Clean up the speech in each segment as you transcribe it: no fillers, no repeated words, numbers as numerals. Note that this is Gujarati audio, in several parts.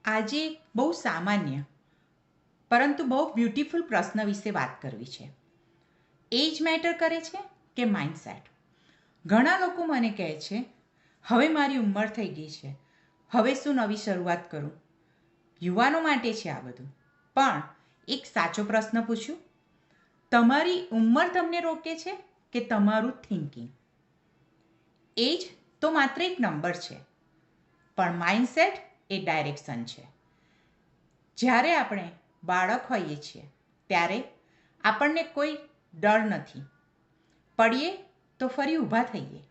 આજે બહુ સામાન્ય પરંતુ બહુ બ્યુટીફુલ પ્રશ્ન વિશે વાત કરવી છે. એજ મેટર કરે છે કે માઇન્ડસેટ? ઘણા લોકો મને કહે છે, હવે મારી ઉંમર થઈ ગઈ છે, હવે શું નવી શરૂઆત કરું? યુવાનો માટે છે આ બધું. પણ એક સાચો પ્રશ્ન પૂછું, તમારી ઉંમર તમને રોકે છે કે તમારું થિંકિંગ? એજ તો માત્ર એક નંબર છે, પણ માઇન્ડસેટ એ ડાયરેક્શન છે. જ્યારે આપણે બાળક હોઈએ છીએ ત્યારે આપણને કોઈ ડર નથી. પડીએ તો ફરી ઊભા થઈએ.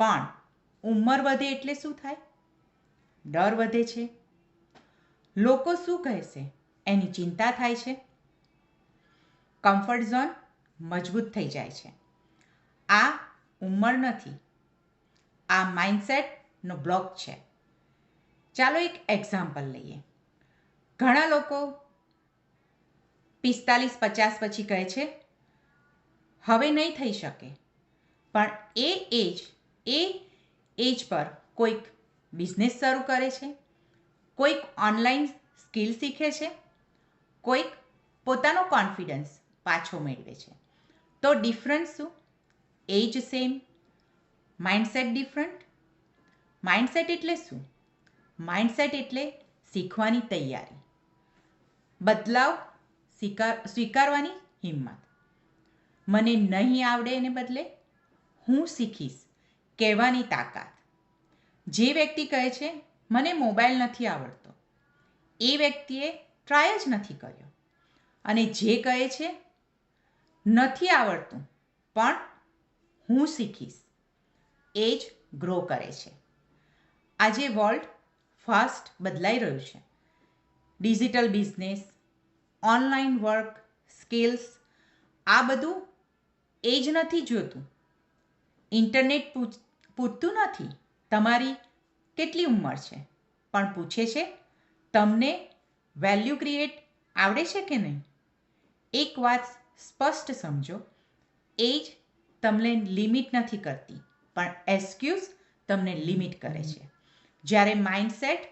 પણ ઉંમર વધે એટલે શું થાય? ડર વધે છે. લોકો શું કહેશે એની ચિંતા થાય છે. કમ્ફર્ટ ઝોન મજબૂત થઈ જાય છે. આ ઉંમર નથી, આ માઇન્ડસેટનો બ્લોક છે. ચાલો એક એક્ઝામ્પલ લઈએ. ઘણા લોકો 45-50 પછી કહે છે હવે નહીં થઈ શકે. પણ એ એજ પર કોઈક બિઝનેસ શરૂ કરે છે, કોઈક ઓનલાઈન સ્કિલ શીખે છે, કોઈક પોતાનો કોન્ફિડન્સ પાછો મેળવે છે. તો ડિફરન્સ શું? એજ સેમ, માઇન્ડસેટ ડિફરન્ટ. માઇન્ડસેટ એટલે શું? માઇન્ડસેટ એટલે શીખવાની તૈયારી, બદલાવ સ્વીકારવાની હિંમત. મને નહીં આવડે એને બદલે હું શીખીશ કહેવાની તાકાત. જે વ્યક્તિ કહે છે મને મોબાઈલ નથી આવડતો, એ વ્યક્તિએ ટ્રાય જ નથી કર્યો. અને જે કહે છે નથી આવડતું પણ હું શીખીશ, એ જ ગ્રો કરે છે. આજે વર્લ્ડ ફાસ્ટ બદલાઈ રહ્યું છે. Digital business, online work, skills, આ બધું એજ નથી જોતું. ઇન્ટરનેટ પૂછતું નથી તમારી કેટલી ઉંમર છે, પણ પૂછે છે તમને વેલ્યુ ક્રિએટ આવડે છે કે નહીં. એક વાત સ્પષ્ટ સમજો, એજ તમને લિમિટ નથી કરતી, પણ એક્સક્યુઝ તમને લિમિટ કરે છે. જ્યારે માઇન્ડસેટ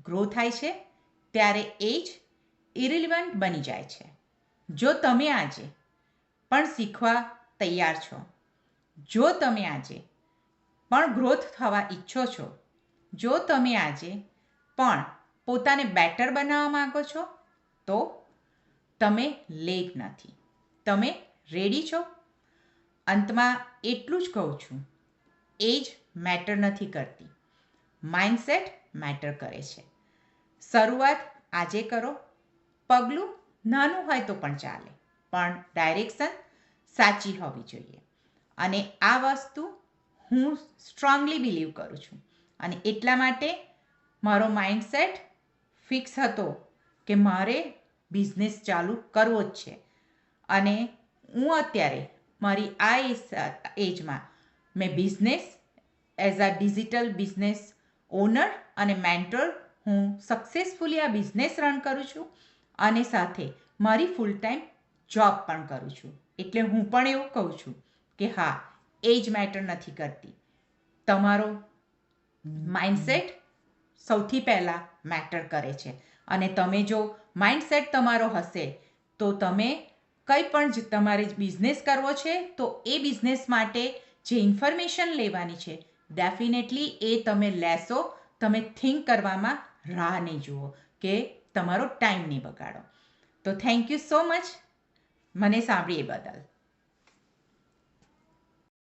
ગ્રો થાય છે ત્યારે એજ ઇરિલિવન્ટ બની જાય છે. જો તમે આજે પણ શીખવા તૈયાર છો, જો તમે આજે પણ ગ્રોથ થવા ઈચ્છો છો, જો તમે આજે પણ પોતાને બેટર બનાવવા માંગો છો, તો તમે લેટ નથી, તમે રેડી છો. અંતમાં એટલું જ કહું છું, એજ મેટર નથી કરતી, માઇન્ડસેટ મેટર કરે છે. શરૂઆત આજે કરો. પગલું નાનું હોય તો પણ ચાલે, પણ ડાયરેક્શન સાચી હોવી જોઈએ. અને આ વસ્તુ હું સ્ટ્રોંગલી બિલીવ કરું છું. અને એટલા માટે મારો માઇન્ડસેટ ફિક્સ હતો કે મારે બિઝનેસ ચાલુ કરવો જ છે. અને હું અત્યારે મારી આ એજમાં મેં business as a digital business owner અને મેન્ટર, હું સક્સેસફુલી આ બિઝનેસ રન કરું છું અને સાથે મારી ફૂલ ટાઈમ જોબ પણ કરું છું. એટલે હું પણ એવું કહું છું કે હા, એજ મેટર નથી કરતી, તમારો માઇન્ડસેટ સૌથી પહેલાં મેટર કરે છે. અને તમે જો માઇન્ડસેટ તમારો હશે તો તમે કંઈ પણ તમારે બિઝનેસ કરવો છે તો એ બિઝનેસ માટે જે ઇન્ફોર્મેશન લેવાની છે ડેફિનેટલી એ તમે લેશો. તમે થિંક કરવામાં રાહ નહીં જુઓ કે તમારો ટાઈમ નહીં બગાડો. તો થેન્ક યુ સો મચ મને સાંભળી એ બદલ.